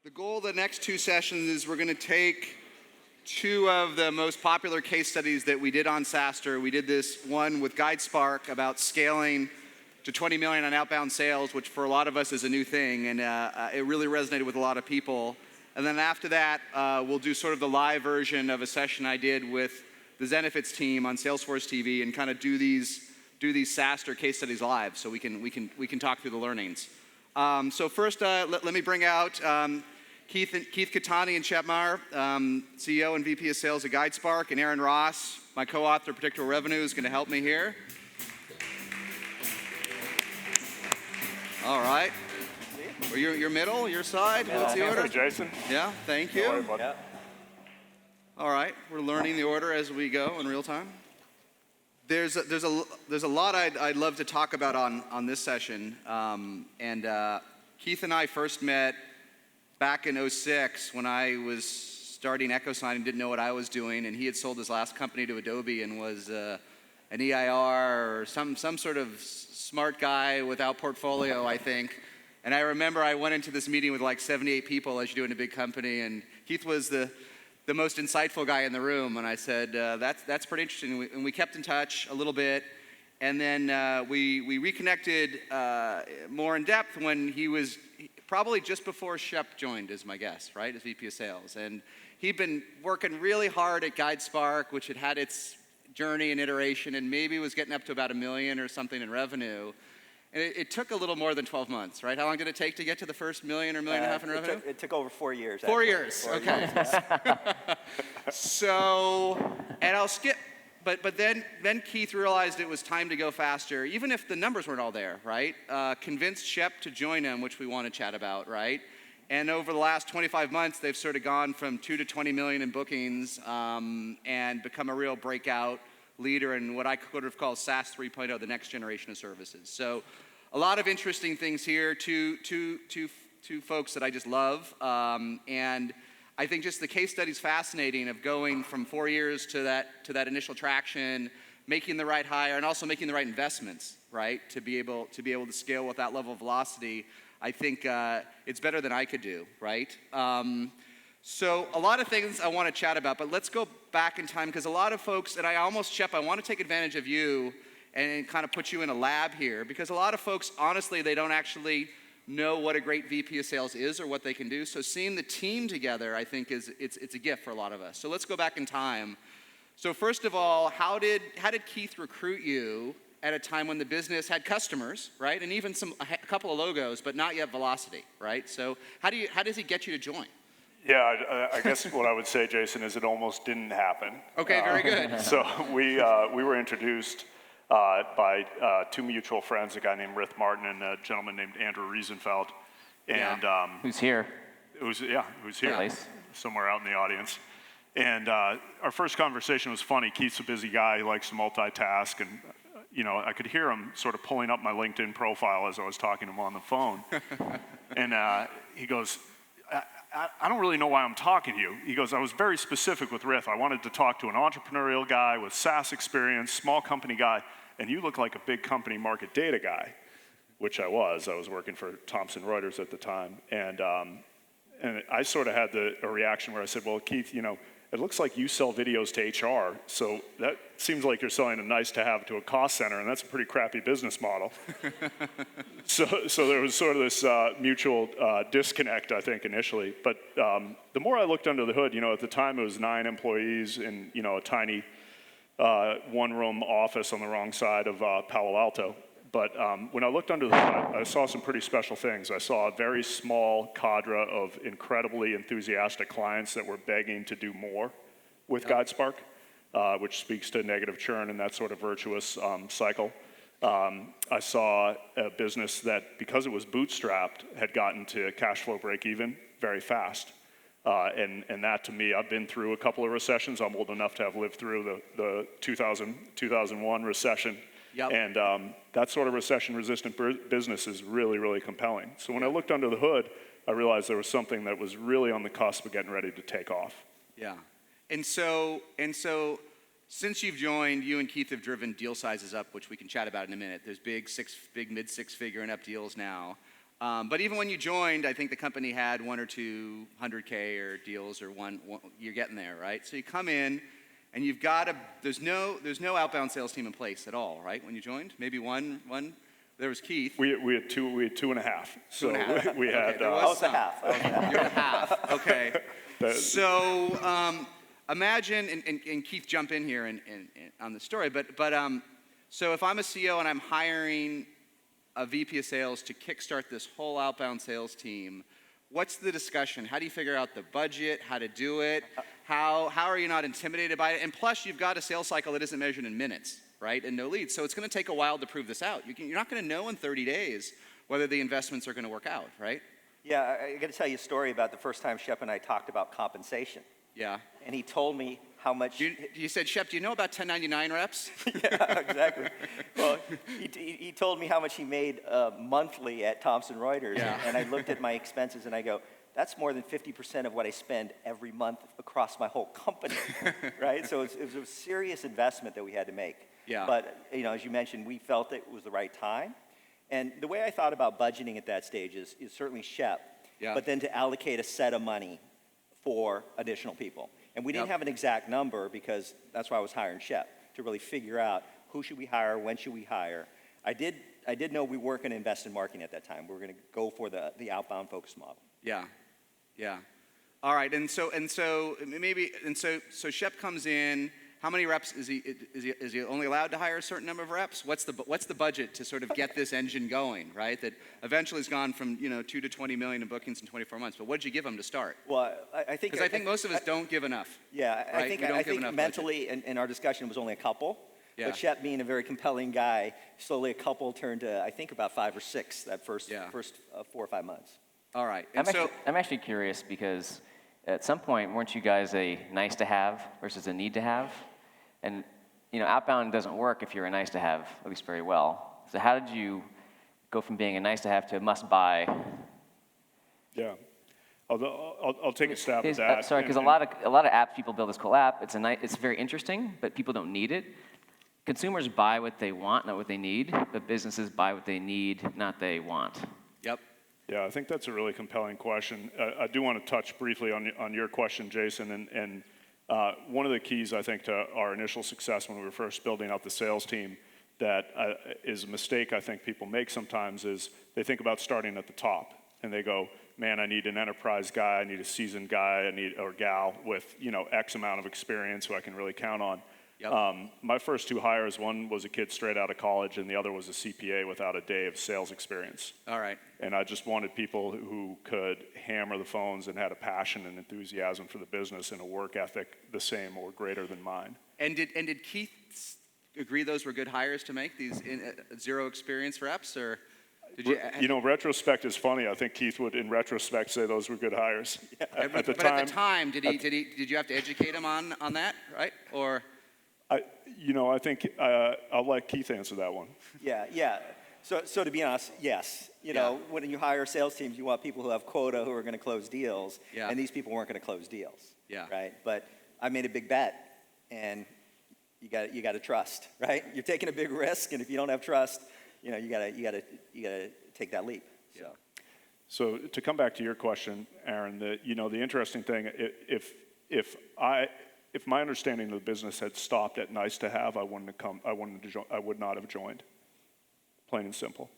The goal of the next two sessions is we're going to take two of the most popular case studies that we did on SaaStr. We did this one with Guidespark about scaling to 20 million on outbound sales, which for a lot of us is a new thing, and it really resonated with a lot of people. And then after that, we'll do sort of the live version of a session I did with the Zenefits team on Salesforce TV and kind of do these SaaStr case studies live, so we can talk through the learnings. So first, let me bring out Keith Kitani and Shep, Maher, CEO and VP of Sales at Guidespark, and Aaron Ross, my co-author of Predictable Revenue, is going to help me here. All right. Or your middle, your side. What's the order? Jason. Yeah, thank you. Don't worry about it. All right, we're learning the order as we go in real time. There's a lot I'd love to talk about on this session, and Keith and I first met back in 2006 when I was starting EchoSign and didn't know what I was doing, and he had sold his last company to Adobe and was an EIR or some sort of smart guy without portfolio, I think. And I remember I went into this meeting with like 78 people, as you do in a big company, and Keith was the most insightful guy in the room, and I said, that's pretty interesting, and we kept in touch a little bit, and then we reconnected more in depth when he was probably just before Shep joined, is my guess, right, as VP of Sales, and he'd been working really hard at Guidespark, which had its journey and iteration, and maybe was getting up to about $1 million or something in revenue. And it took a little more than 12 months, right? How long did it take to get to the first $1 million or $1.5 million in revenue? It took over 4 years. 4 years, okay. So, and I'll skip, but then Keith realized it was time to go faster, even if the numbers weren't all there, right? Convinced Shep to join him, which we want to chat about, right? And over the last 25 months, they've sort of gone from 2 to 20 million in bookings and become a real breakout leader in what I could have called SaaS 3.0, the next generation of services. So a lot of interesting things here, two folks that I just love. And I think just the case study's fascinating of going from 4 years to that initial traction, making the right hire, and also making the right investments, right, to be able to scale with that level of velocity. I think it's better than I could do, right? So a lot of things I want to chat about, but let's go back in time, because a lot of folks, and Shep, I want to take advantage of you and kind of put you in a lab here, because a lot of folks, honestly, they don't actually know what a great VP of Sales is or what they can do. So seeing the team together, I think, it's a gift for a lot of us. So let's go back in time. So first of all, how did Keith recruit you at a time when the business had customers, right, and even a couple of logos, but not yet velocity, right? So how does he get you to join? Yeah, I guess what I would say, Jason, is it almost didn't happen. Okay, very good. So we were introduced by two mutual friends, a guy named Rith Martin and a gentleman named Andrew Riesenfeld. And who's here? Who's here? Nice. Somewhere out in the audience. And our first conversation was funny. Keith's a busy guy. He likes to multitask. And, I could hear him sort of pulling up my LinkedIn profile as I was talking to him on the phone. And he goes, I don't really know why I'm talking to you. He goes, I was very specific with Rith. I wanted to talk to an entrepreneurial guy with SaaS experience, small company guy, and you look like a big company market data guy, which I was. I was working for Thomson Reuters at the time. And I sort of had a reaction where I said, well, Keith, it looks like you sell videos to HR, so that seems like you're selling a nice to have to a cost center, and that's a pretty crappy business model. So there was sort of this mutual disconnect, I think, initially. But the more I looked under the hood, at the time it was 9 employees in a tiny one-room office on the wrong side of Palo Alto. But when I looked under the hood, I saw some pretty special things. I saw a very small cadre of incredibly enthusiastic clients that were begging to do more with Guidespark, which speaks to negative churn and that sort of virtuous cycle. I saw a business that, because it was bootstrapped, had gotten to cash flow break even very fast. And that, to me, I've been through a couple of recessions. I'm old enough to have lived through the 2001 recession. Yep. And that sort of recession-resistant business is really, really compelling. So when I looked under the hood, I realized there was something that was really on the cusp of getting ready to take off. Yeah. And so since you've joined, you and Keith have driven deal sizes up, which we can chat about in a minute. There's big mid six-figure and up deals now. But even when you joined, I think the company had 1 or 2 100K or deals or one, you're getting there, right? So you come in and you've got there's no outbound sales team in place at all, right? When you joined, maybe one. There was Keith. We had 2.5. So 2.5. we had. Okay, there I was some. a half. You're a half. Okay. So imagine, and Keith, jump in here and on the story. But so if I'm a CEO and I'm hiring a VP of sales to kickstart this whole outbound sales team, what's the discussion? How do you figure out the budget? How to do it? How are you not intimidated by it? And plus, you've got a sales cycle that isn't measured in minutes, right? And no leads. So it's going to take a while to prove this out. You're not going to know in 30 days whether the investments are going to work out, right? Yeah, I got to tell you a story about the first time Shep and I talked about compensation. Yeah. And he told me how much... You said, Shep, do you know about 1099 reps? Yeah, exactly. Well, he told me how much he made monthly at Thomson Reuters. Yeah. And I looked at my expenses and I go, that's more than 50% of what I spend every month across my whole company, right? So it was a serious investment that we had to make. Yeah. But, as you mentioned, we felt it was the right time. And the way I thought about budgeting at that stage is certainly Shep, but then to allocate a set of money for additional people. And we didn't have an exact number because that's why I was hiring Shep, to really figure out who should we hire, when should we hire. I did know we weren't going to invest in marketing at that time. We were going to go for the outbound focus model. Yeah. All right, so Shep comes in. How many reps is he only allowed to hire a certain number of reps? What's the budget to sort of get this engine going, right? That eventually has gone from 2 to 20 million in bookings in 24 months. But what did you give them to start? Well, I think because I think most of us don't give enough. Yeah, right? I think mentally in our discussion it was only a couple. Yeah. But Shep being a very compelling guy, slowly a couple turned to I think about 5 or 6 that first 4 or 5 months. All right. I'm actually curious because at some point, weren't you guys a nice to have versus a need to have? And outbound doesn't work if you're a nice to have, at least very well. So how did you go from being a nice to have to a must buy? Yeah, I'll take a stab at that. Sorry, because a lot of apps people build this cool app. It's very interesting, but people don't need it. Consumers buy what they want, not what they need. But businesses buy what they need, not they want. Yep. Yeah, I think that's a really compelling question. I do want to touch briefly on your question, Jason, and one of the keys, I think, to our initial success when we were first building out the sales team that is a mistake I think people make sometimes is they think about starting at the top, and they go, man, I need an enterprise guy, I need a seasoned guy, or gal with X amount of experience who I can really count on. Yep. My first 2 hires, one was a kid straight out of college, and the other was a CPA without a day of sales experience. All right. And I just wanted people who could hammer the phones and had a passion and enthusiasm for the business and a work ethic the same or greater than mine. And did Keith agree those were good hires to make, these zero experience reps, or did you? Retrospect is funny. I think Keith would, in retrospect, say those were good hires. Yeah. At the time, did you have to educate him on that, right? Or I think I'll let Keith answer that one. Yeah. So to be honest, yes. When you hire sales teams, you want people who have quota who are going to close deals, and these people weren't going to close deals. Yeah. Right. But I made a big bet, and you got to trust, right? You're taking a big risk, and if you don't have trust, you got to take that leap. So to come back to your question, Aaron, the interesting thing, if my understanding of the business had stopped at nice to have, I would not have joined. Plain and simple.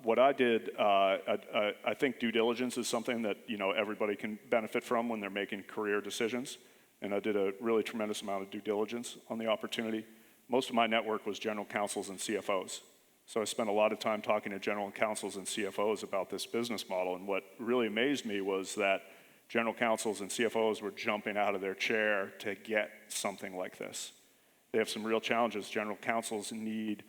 What I did, I think due diligence is something that everybody can benefit from when they're making career decisions, and I did a really tremendous amount of due diligence on the opportunity. Most of my network was general counsels and CFOs, so I spent a lot of time talking to general counsels and CFOs about this business model, and what really amazed me was that general counsels and CFOs were jumping out of their chair to get something like this. They have some real challenges. General counsels need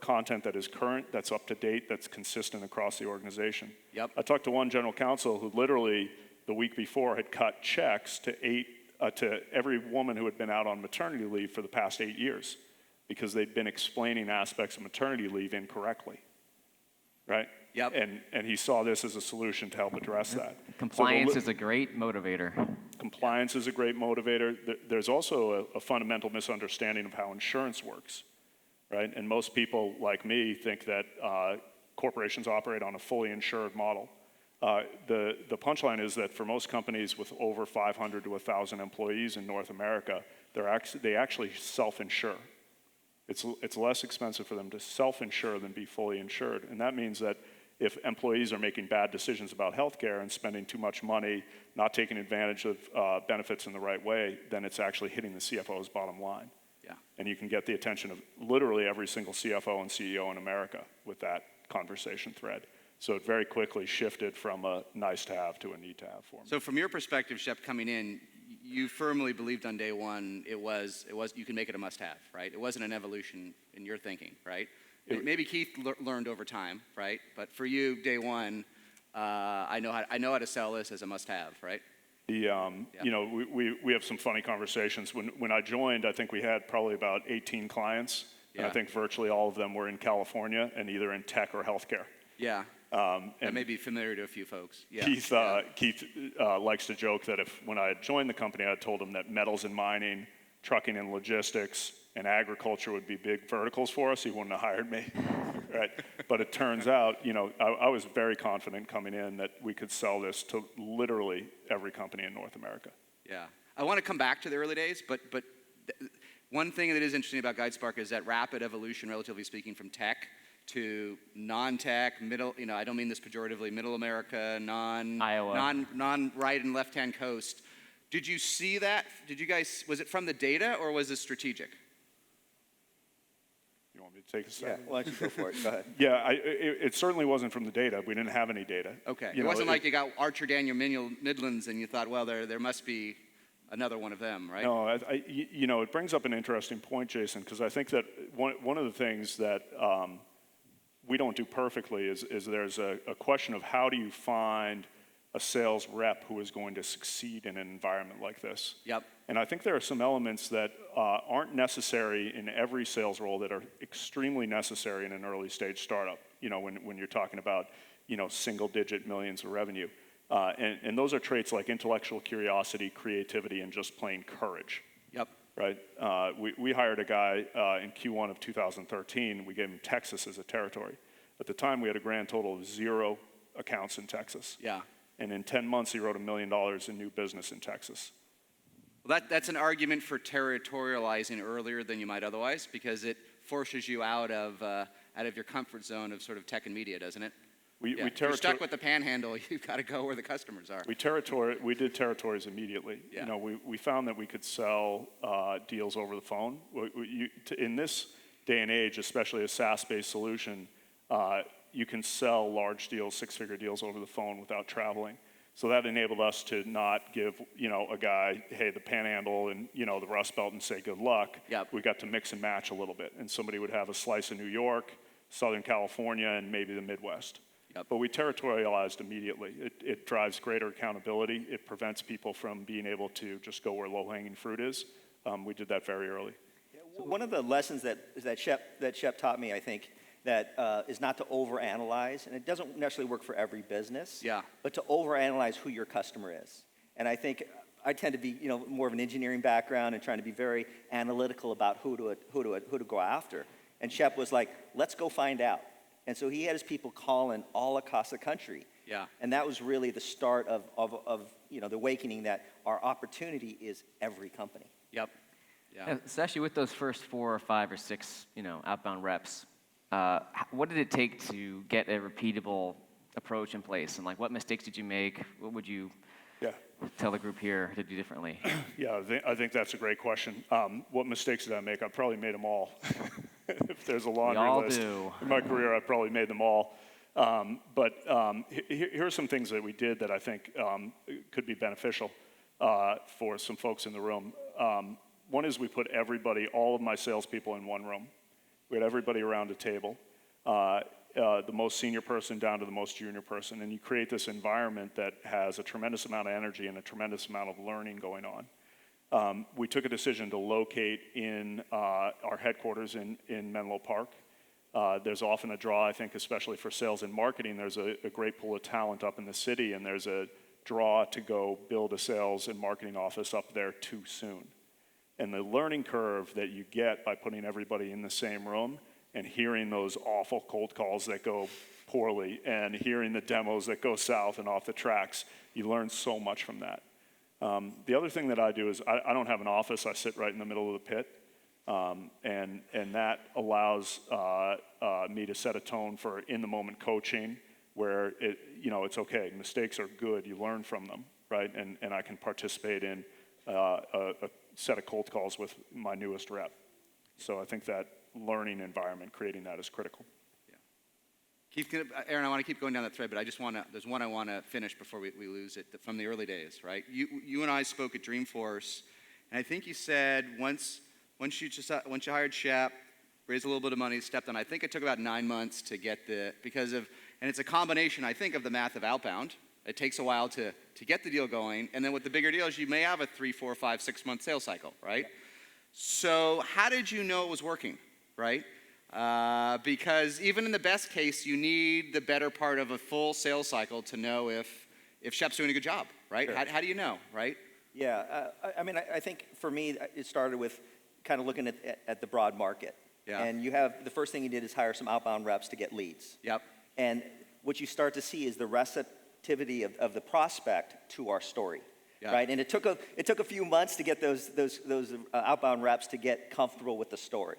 content that is current, that's up to date, that's consistent across the organization. Yep. I talked to one general counsel who literally the week before had cut checks to every woman who had been out on maternity leave for the past 8 years because they'd been explaining aspects of maternity leave incorrectly, right? Yep. And he saw this as a solution to help address that. Compliance is a great motivator. Compliance is a great motivator. There's also a fundamental misunderstanding of how insurance works, right? And most people like me think that corporations operate on a fully insured model. The punchline is that for most companies with over 500 to 1,000 employees in North America, they actually self-insure. It's less expensive for them to self-insure than be fully insured. And that means that if employees are making bad decisions about healthcare and spending too much money, not taking advantage of benefits in the right way, then it's actually hitting the CFO's bottom line. Yeah. And you can get the attention of literally every single CFO and CEO in America with that conversation thread. So it very quickly shifted from a nice to have to a need to have for me. So from your perspective, Shep, coming in, you firmly believed on day one it was you can make it a must-have, right? It wasn't an evolution in your thinking, right? Maybe Keith learned over time, right? But for you, day one, I know how to sell this as a must-have, right? You know, we have some funny conversations. When I joined, I think we had probably about 18 clients, and I think virtually all of them were in California and either in tech or healthcare. Yeah. That may be familiar to a few folks. Yeah. Keith likes to joke that when I had joined the company, I had told him that metals and mining, trucking and logistics, and agriculture would be big verticals for us. He wouldn't have hired me, right? But it turns out, you know, I was very confident coming in that we could sell this to literally every company in North America. Yeah. I want to come back to the early days, but one thing that is interesting about Guidespark is that rapid evolution, relatively speaking, from tech to non-tech, middle, you know, I don't mean this pejoratively, middle America, Iowa. non-right and left-hand coast. Did you see that? Was it from the data or was it strategic? You want me to take a second? Yeah, why don't you go for it? Go ahead. Yeah, it certainly wasn't from the data. We didn't have any data. Okay. It wasn't like you got Archer Daniel Midlands and you thought, well, there must be another one of them, right? No, you know, it brings up an interesting point, Jason, because I think that one of the things that we don't do perfectly is there's a question of how do you find a sales rep who is going to succeed in an environment like this. Yep. And I think there are some elements that aren't necessary in every sales role that are extremely necessary in an early stage startup, you know, when you're talking about, you know, single digit millions of revenue. And those are traits like intellectual curiosity, creativity, and just plain courage. Yep. Right? We hired a guy in Q1 of 2013. We gave him Texas as a territory. At the time, we had a grand total of 0 accounts in Texas. Yeah. And in 10 months, he wrote $1 million in new business in Texas. Well, that's an argument for territorializing earlier than you might otherwise, because it forces you out of your comfort zone of sort of tech and media, doesn't it? If you're stuck with the panhandle, you've got to go where the customers are. We did territories immediately. Yeah. You know, we found that we could sell deals over the phone. In this day and age, especially a SaaS-based solution, you can sell large deals, 6-figure deals over the phone without traveling. So that enabled us to not give, you know, a guy, hey, the panhandle and, you know, the Rust Belt and say good luck. Yep. We got to mix and match a little bit. And somebody would have a slice of New York, Southern California, and maybe the Midwest. Yep. But we territorialized immediately. It drives greater accountability. It prevents people from being able to just go where low-hanging fruit is. We did that very early. One of the lessons that Shep taught me, I think, that is not to overanalyze, and it doesn't necessarily work for every business. Yeah. But to overanalyze who your customer is. And I think I tend to be, you know, more of an engineering background and trying to be very analytical about who to go after. And Shep was like, let's go find out. And so he had his people calling all across the country. Yeah. And that was really the start of you know, the awakening that our opportunity is every company. Yep. Yeah. Especially with those first 4 or 5 or 6, you know, outbound reps. What did it take to get a repeatable approach in place? And like, what mistakes did you make? What would you tell the group here to do differently? Yeah, I think that's a great question. What mistakes did I make? I probably made them all. If there's a laundry list in my career, I probably made them all. But here are some things that we did that I think could be beneficial for some folks in the room. One is we put all of my salespeople in one room. We had everybody around a table, the most senior person down to the most junior person, and you create this environment that has a tremendous amount of energy and a tremendous amount of learning going on. We took a decision to locate in our headquarters in Menlo Park. There's often a draw, I think, especially for sales and marketing. There's a great pool of talent up in the city, and there's a draw to go build a sales and marketing office up there too soon. And the learning curve that you get by putting everybody in the same room and hearing those awful cold calls that go poorly and hearing the demos that go south and off the tracks. You learn so much from that. The other thing that I do is I don't have an office. I sit right in the middle of the pit. And that allows me to set a tone for in-the-moment coaching where it's okay. Mistakes are good. You learn from them, right? And I can participate in a set of cold calls with my newest rep. So I think that learning environment, creating that is critical. Keith, Aaron, I want to keep going down that thread, but there's one I want to finish before we lose it, from the early days, right? You and I spoke at Dreamforce, and I think you said once you hired Shep, raised a little bit of money, stepped on, I think it took about 9 months to get and it's a combination, I think, of the math of Outbound. It takes a while to get the deal going, and then with the bigger deals, you may have a 3, 4, 5, 6 month sales cycle, right? So how did you know it was working, right? Because even in the best case, you need the better part of a full sales cycle to know if Shep's doing a good job, right? Sure. How do you know, right? Yeah, I think for me, it started with kind of looking at the broad market. Yeah. And the first thing you did is hire some outbound reps to get leads. Yep. And what you start to see is the receptivity of the prospect to our story. Yeah. Right? And it took a few months to get those outbound reps to get comfortable with the story.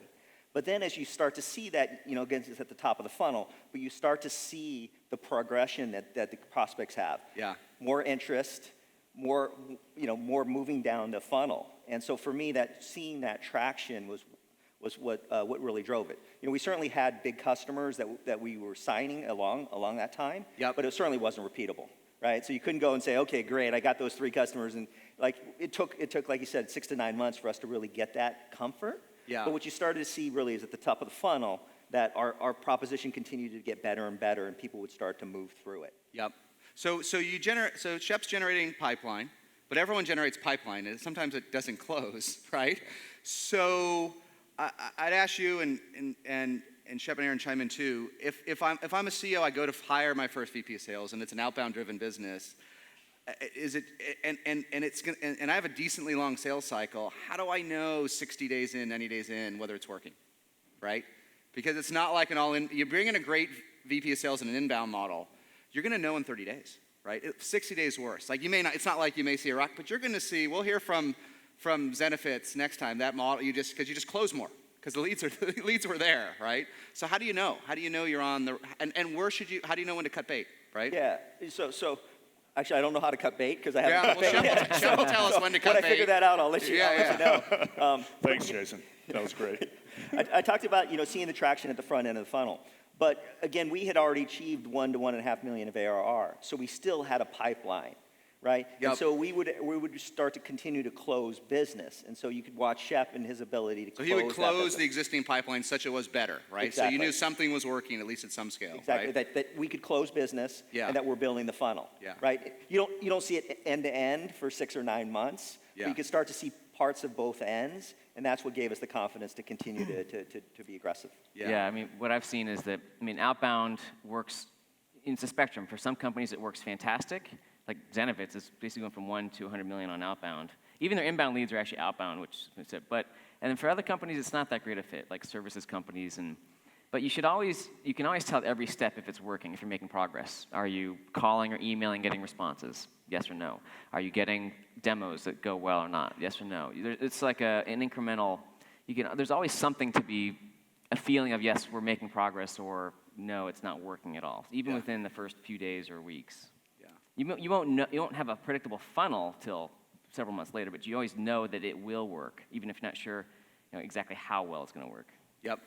But then as you start to see that, again, it's at the top of the funnel, but you start to see the progression that the prospects have. Yeah. More interest, more moving down the funnel. And so for me, seeing that traction was what really drove it. We certainly had big customers that we were signing along that time, Yep. but it certainly wasn't repeatable. Right, so you couldn't go and say, okay, great, I got those 3 customers, and it took, like you said, 6 to 9 months for us to really get that comfort. Yeah. But what you started to see really is at the top of the funnel that our proposition continued to get better and better, and people would start to move through it. Yep. So Shep's generating pipeline, but everyone generates pipeline, and sometimes it doesn't close, right? So I'd ask you, and Shep and Aaron chime in too. If I'm a CEO, I go to hire my first VP of sales, and it's an outbound-driven business. And I have a decently long sales cycle. How do I know 60 days in, 90 days in, whether it's working, right? Because it's not like an all-in. You bring in a great VP of sales in an inbound model, you're going to know in 30 days, right? 60 days worse. Like you may not. It's not like you may see a rock, but you're going to see. We'll hear from Zenefits next time. That model, because you just close more. Because the leads were there, right? So how do you know? How do you know you're on the, and how do you know when to cut bait, right? Yeah, so actually I don't know how to cut bait because I haven't cut bait yet. Shep will tell us when to cut bait. When I figure that out, I'll let you know. Thanks, Jason. That was great. I talked about, seeing the traction at the front end of the funnel. But again, we had already achieved 1 to 1.5 million of ARR, so we still had a pipeline. Right? Yep. And so we would start to continue to close business. And so you could watch Shep and his ability to close. So he would close the existing pipeline such it was better, right? Exactly. So you knew something was working, at least at some scale. Exactly. Right? That we could close business and that we're building the funnel. Yeah. Right? You don't see it end to end for 6 or 9 months. Yeah. But you could start to see parts of both ends, and that's what gave us the confidence to continue to be aggressive. Yeah, what I've seen is that, outbound works, it's a spectrum. For some companies, it works fantastic. Like Zenefits is basically going from 1 to 100 million on outbound. Even their inbound leads are actually outbound, which is it. And then for other companies, it's not that great a fit, like services companies. But you can always tell at every step if it's working, if you're making progress. Are you calling or emailing, getting responses? Yes or no. Are you getting demos that go well or not? Yes or no. It's like an incremental. There's always something to be a feeling of yes, we're making progress, or no, it's not working at all. Even within the first few days or weeks. You won't have a predictable funnel till several months later, but you always know that it will work, even if you're not sure exactly how well it's going to work. Yep.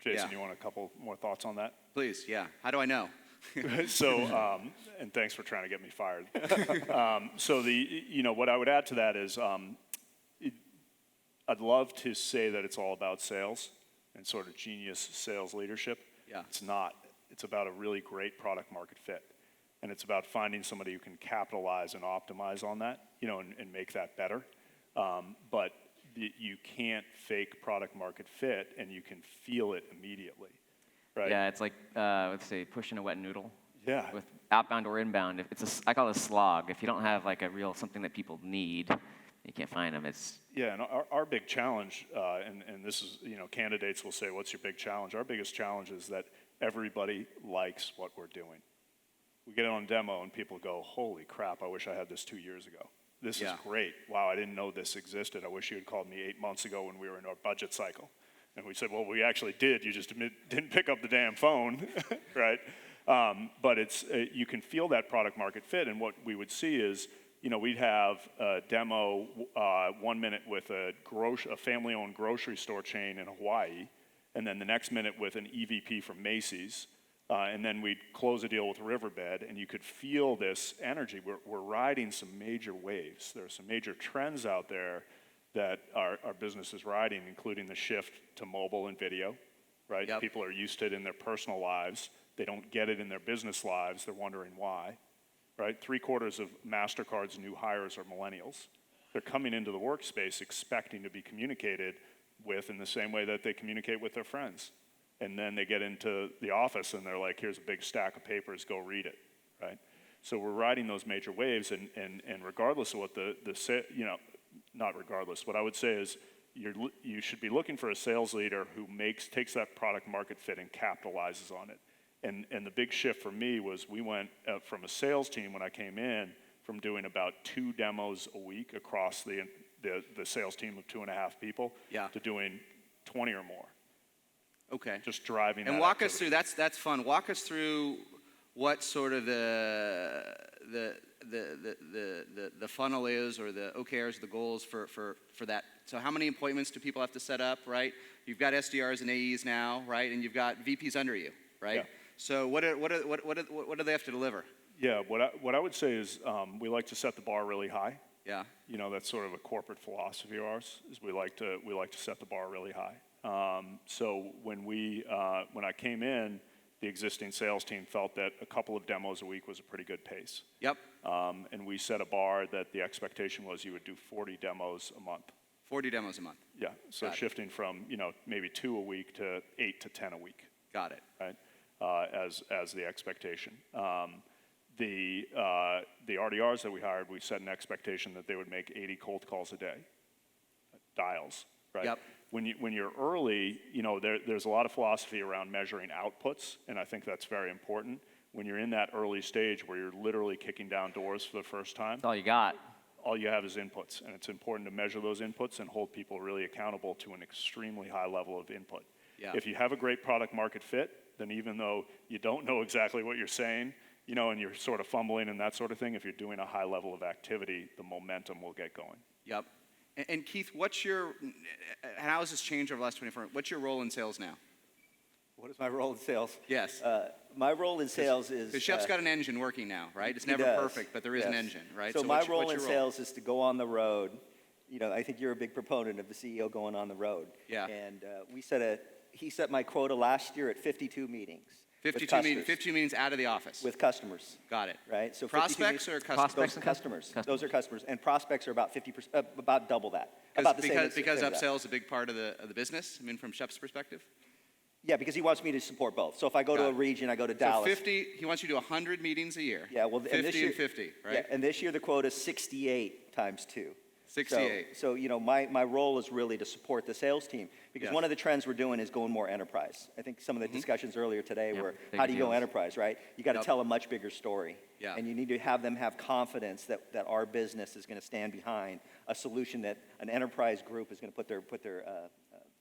Jason, you want a couple more thoughts on that? Please, yeah. How do I know? So, and thanks for trying to get me fired. So what I would add to that is I'd love to say that it's all about sales and sort of genius sales leadership. Yeah. It's not. It's about a really great product market fit. And it's about finding somebody who can capitalize and optimize on that, and make that better. But you can't fake product market fit, and you can feel it immediately, right? Yeah, it's like, let's say, pushing a wet noodle. Yeah. With outbound or inbound, I call it a slog. If you don't have like a real something that people need, you can't find them. Yeah, and our big challenge, and this is, candidates will say, what's your big challenge? Our biggest challenge is that everybody likes what we're doing. We get it on demo and people go, holy crap, I wish I had this 2 years ago. This is great. Wow, I didn't know this existed. I wish you had called me 8 months ago when we were in our budget cycle. And we said, well, we actually did. You just didn't pick up the damn phone, right? But you can feel that product market fit. And what we would see is, we'd have a demo 1 minute with a family-owned grocery store chain in Hawaii, and then the next minute with an EVP from Macy's. And then we'd close a deal with Riverbed, and you could feel this energy. We're riding some major waves. There are some major trends out there that our business is riding, including the shift to mobile and video, right? Yep. People are used to it in their personal lives. They don't get it in their business lives. They're wondering why, right? 3/4 of MasterCard's new hires are millennials. They're coming into the workspace expecting to be communicated with in the same way that they communicate with their friends. And then they get into the office and they're like, here's a big stack of papers, go read it, right? So we're riding those major waves, and regardless of what not regardless, what I would say is you should be looking for a sales leader who takes that product market fit and capitalizes on it. And the big shift for me was we went from a sales team when I came in from doing about 2 demos a week across the sales team of 2.5 people to doing 20 or more. Okay. Just driving. And walk us through. That's fun. Walk us through what sort of the funnel is, or the OKRs, the goals for that. So how many appointments do people have to set up, right? You've got SDRs and AEs now, right? And you've got VPs under you, right? Yeah. So what do they have to deliver? Yeah. What I would say is we like to set the bar really high. Yeah. That's sort of a corporate philosophy of ours. Is we like to set the bar really high. So when I came in, the existing sales team felt that a couple of demos a week was a pretty good pace. Yep. And we set a bar that the expectation was you would do 40 demos a month. 40 demos a month. Yeah. So shifting from maybe 2 a week to 8 to 10 a week. Got it. Right. As the expectation. The RDRs that we hired, we set an expectation that they would make 80 cold calls a day, dials. Right. Yep. When you're early, there's a lot of philosophy around measuring outputs, and I think that's very important. When you're in that early stage where you're literally kicking down doors for the first time, That's all you got. all you have is inputs, and it's important to measure those inputs and hold people really accountable to an extremely high level of input. Yeah. If you have a great product market fit, then even though you don't know exactly what you're saying, and you're sort of fumbling and that sort of thing, if you're doing a high level of activity, the momentum will get going. Yep. And Keith, how has this changed over the last 24 months? What's your role in sales now? What is my role in sales? Yes. My role in sales is... Because Shep's got an engine working now, right? It's never perfect, but there is an engine, right? So my role in sales is to go on the road. I think you're a big proponent of the CEO going on the road. Yeah. And he set my quota last year at 52 meetings. 52 meetings out of the office. With customers. Got it. Right? So prospects or customers? Those are customers. Those are customers. And prospects are about 50%, about double that. About the same because upsell is a big part of the business, from Shep's perspective? Yeah, because he wants me to support both. So if I go to a region, I go to Dallas. So 50, he wants you to do 100 meetings a year. Yeah, well, 50 and 50, right? Yeah, and this year the quota is 68 times 2. 68. So my role is really to support the sales team, because one of the trends we're doing is going more enterprise. I think some of the discussions earlier today were, how do you go enterprise, right? You got to tell a much bigger story. Yeah. And you need to have them have confidence that our business is going to stand behind a solution that an enterprise group is going to put their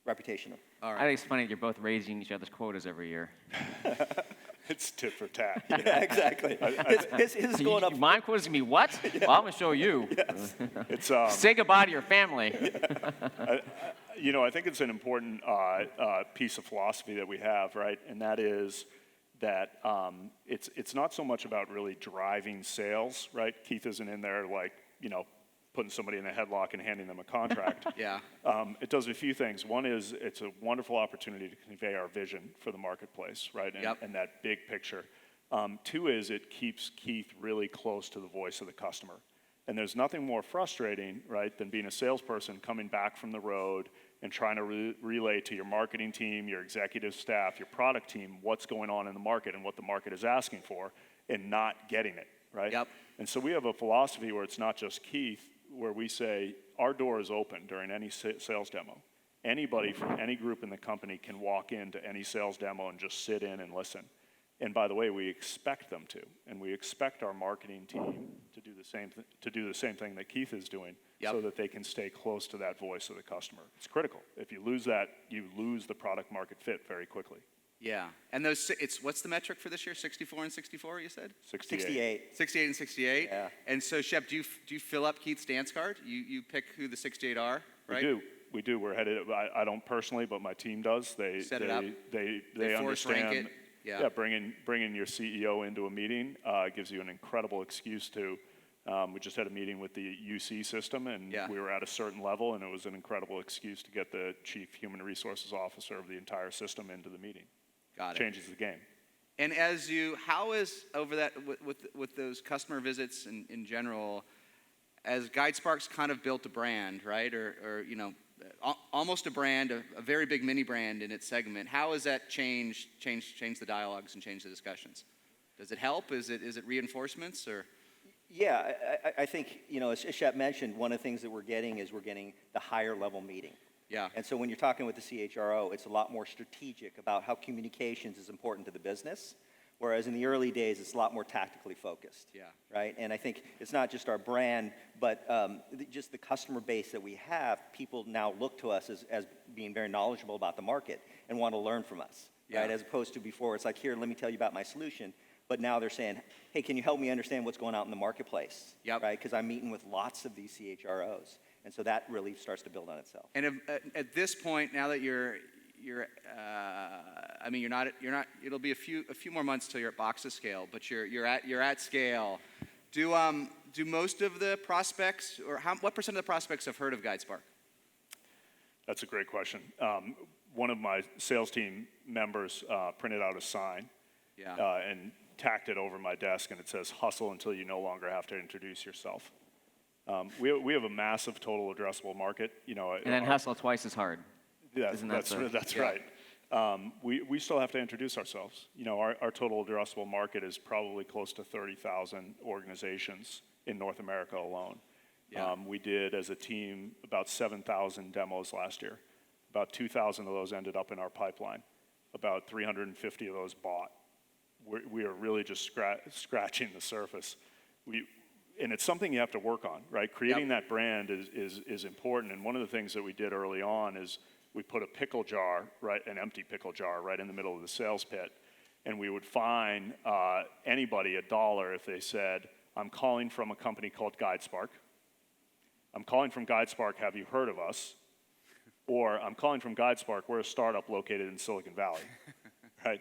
reputation on. All right. I think it's funny that you're both raising each other's quotas every year. It's tit for tat. Yeah, exactly. His is going up. My quota's gonna be what? Well, I'm gonna show you. Yes. It's Say goodbye to your family. I think it's an important piece of philosophy that we have, right? And that is that it's not so much about really driving sales, right? Keith isn't in there putting somebody in a headlock and handing them a contract. Yeah. It does a few things. One is it's a wonderful opportunity to convey our vision for the marketplace, right? And that big picture. 2 is it keeps Keith really close to the voice of the customer. And there's nothing more frustrating, right, than being a salesperson coming back from the road and trying to relay to your marketing team, your executive staff, your product team, what's going on in the market and what the market is asking for, and not getting it, right? Yep. And so we have a philosophy where it's not just Keith, where we say our door is open during any sales demo. Anybody from any group in the company can walk into any sales demo and just sit in and listen. And by the way, we expect them to, and we expect our marketing team to do the same thing that Keith is doing, so that they can stay close to that voice of the customer. It's critical. If you lose that, you lose the product market fit very quickly. Yeah, and what's the metric for this year? 64 and 64, you said? 68. 68 and 68. Yeah. And so, Shep, do you fill up Keith's dance card? You pick who the 68 are, right? We do. We're headed. I don't personally, but my team does. They set it up. They force rank understand. it. Yeah. Bringing your CEO into a meeting gives you an incredible excuse to. We just had a meeting with the UC system, and we were at a certain level, and it was an incredible excuse to get the chief human resources officer of the entire system into the meeting. Got it. Changes the game. And how is over that with those customer visits in general, as Guidespark's kind of built a brand, right? Or almost a brand, a very big mini brand in its segment. How has that changed the dialogues and changed the discussions? Does it help? Is it reinforcements or? Yeah, I think, as Shep mentioned, one of the things that we're getting the higher level meeting. Yeah. And so when you're talking with the CHRO, it's a lot more strategic about how communications is important to the business, whereas in the early days, it's a lot more tactically focused. Yeah. Right? And I think it's not just our brand, but just the customer base that we have. People now look to us as being very knowledgeable about the market and want to learn from us. Yeah. Right? As opposed to before, it's like, here, let me tell you about my solution. But now they're saying, hey, can you help me understand what's going on in the marketplace? Yep. Right? Because I'm meeting with lots of these CHROs. And so that really starts to build on itself. And at this point, now that you're not. It'll be a few more months till you're at boxes scale, but you're at scale. Do most of the prospects, or what percent of the prospects have heard of Guidespark? That's a great question. One of my sales team members printed out a sign. Yeah. And tacked it over my desk, and it says, "Hustle until you no longer have to introduce yourself." We have a massive total addressable market. And then hustle twice as hard. Yeah, that's right. We still have to introduce ourselves. Our total addressable market is probably close to 30,000 organizations in North America alone. Yeah. We did, as a team, about 7,000 demos last year. About 2,000 of those ended up in our pipeline. About 350 of those bought. We are really just scratching the surface. And it's something you have to work on, right? Creating that brand is important. And one of the things that we did early on is we put a pickle jar, right, an empty pickle jar, right in the middle of the sales pit. And we would fine anybody $1 if they said, "I'm calling from a company called Guidespark. I'm calling from Guidespark, have you heard of us?" Or, "I'm calling from Guidespark, we're a startup located in Silicon Valley." Right?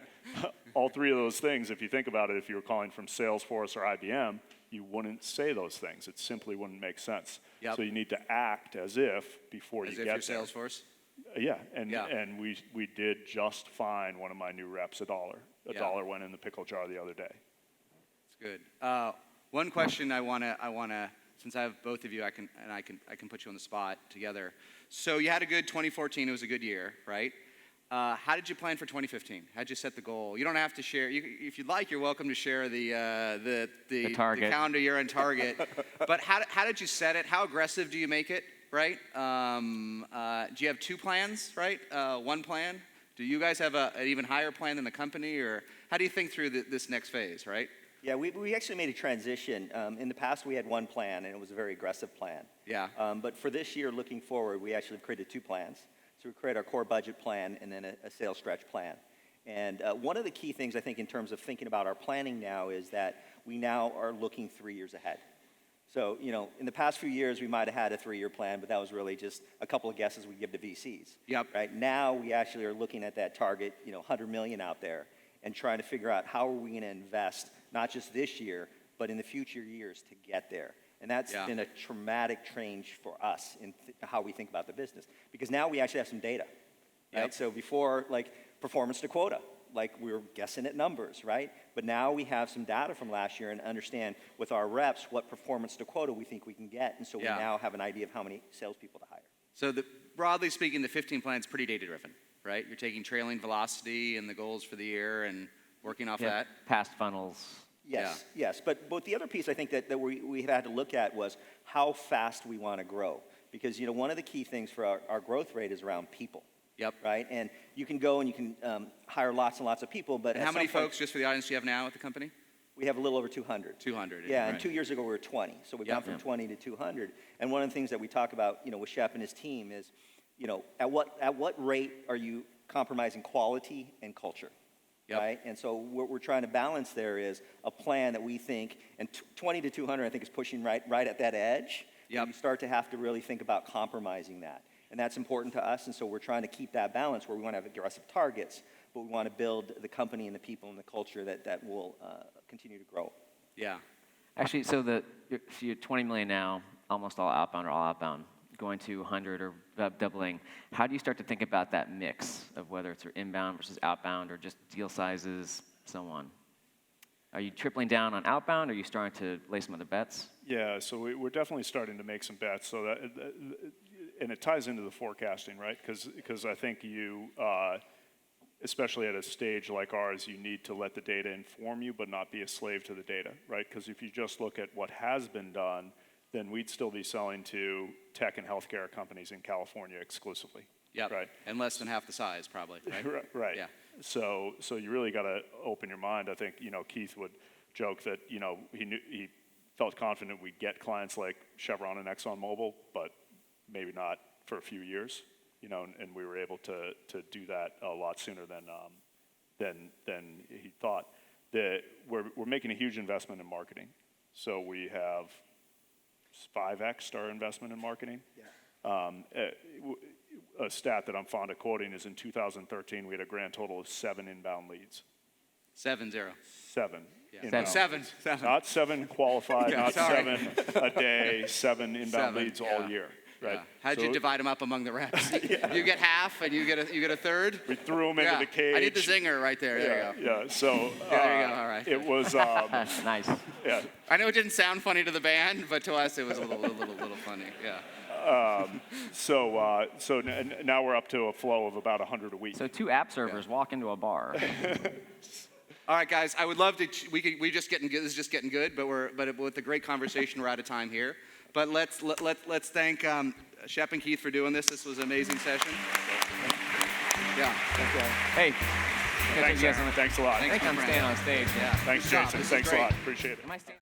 All three of those things, if you think about it, if you were calling from Salesforce or IBM, you wouldn't say those things. It simply wouldn't make sense. Yep. So you need to act as if before you get there. As if you're Salesforce? Yeah, and we did just fine one of my new reps $1. $1 went in the pickle jar the other day. That's good. One question I wanna, since I have both of you, I can put you on the spot together. So you had a good 2014. It was a good year, right? How did you plan for 2015? How did you set the goal? You don't have to share. If you'd like, you're welcome to share the target. The calendar year on target. But how did you set it? How aggressive do you make it? Right? Do you have two plans? Right? One plan? Do you guys have an even higher plan than the company, or how do you think through this next phase? Right? Yeah, we actually made a transition. In the past, we had one plan, and it was a very aggressive plan. Yeah. But for this year, looking forward, we actually created two plans. So we create our core budget plan and then a sales stretch plan. And one of the key things I think in terms of thinking about our planning now is that we now are looking 3 years ahead. So, in the past few years, we might have had a 3-year plan, but that was really just a couple of guesses we give to VCs. Yep. Right? Now we actually are looking at that target, 100 million out there and trying to figure out how are we going to invest, not just this year, but in the future years to get there. And that's been a traumatic change for us in how we think about the business. Because now we actually have some data, right? Yep. So before, performance to quota, we were guessing at numbers, right? But now we have some data from last year and understand with our reps what performance to quota we think we can get. And so we now have an idea of how many salespeople to hire. So broadly speaking, the 15 plan is pretty data-driven, right? You're taking trailing velocity and the goals for the year and working off that. Past funnels. Yes. But the other piece I think that we had to look at was how fast we want to grow. because one of the key things for our growth rate is around people. Yep. Right? And you can go and you can hire lots and lots of people, but and how many folks, just for the audience, do you have now at the company? We have a little over 200. 200. Yeah, right. and 2 years ago we were 20. So we've gone from 20 to 200. And one of the things that we talk about, with Shep and his team is, at what rate are you compromising quality and culture? Yep. Right? And so what we're trying to balance there is a plan that we think, and 20 to 200 I think is pushing right at that edge. Yep. You start to have to really think about compromising that. And that's important to us, and so we're trying to keep that balance where we want to have aggressive targets, but we want to build the company and the people and the culture that will continue to grow. Yeah. Actually, so if you're 20 million now, almost all outbound or all outbound, going to 100 or doubling, how do you start to think about that mix of whether it's inbound versus outbound or just deal sizes, so on? Are you tripling down on outbound, or are you starting to lay some other bets? Yeah, so we're definitely starting to make some bets. So that, and it ties into the forecasting, right? Because I think you, especially at a stage like ours, you need to let the data inform you, but not be a slave to the data, right? Because if you just look at what has been done, then we'd still be selling to tech and healthcare companies in California exclusively. Yep. Right. And less than half the size, probably. Right. Right. Yeah. So you really got to open your mind. I think Keith would joke that he felt confident we'd get clients like Chevron and ExxonMobil, but maybe not for a few years. And we were able to do that a lot sooner than he thought. We're making a huge investment in marketing. So we have 5x our investment in marketing. Yeah. A stat that I'm fond of quoting is in 2013, we had a grand total of 7 inbound leads. 7-0. 7. Yeah. Seven. Not 7 qualified, Yeah, not sorry. 7 a day, 7 inbound leads all yeah. year. Right? Yeah. How'd you divide them up among the reps? Yeah. You get half, and you get a third. We threw them into the cage. I need the zinger right there. There you go. Yeah. So there you go. All right. it was Nice. yeah. I know it didn't sound funny to the band, but to us it was a little funny. Yeah. So now we're up to a flow of about 100 a week. So 2 app servers walk into a bar. All right, guys. I would love to. We just getting good. This is just getting good. But with the great conversation, we're out of time here. But let's thank Shep and Keith for doing this. This was an amazing session. Yeah. Hey, Thanks, Aaron. Thanks a lot. Thanks I'm staying on stage. Yeah. Thanks, Good job. Jason. This is Thanks a great. lot. Appreciate it. Am I staying?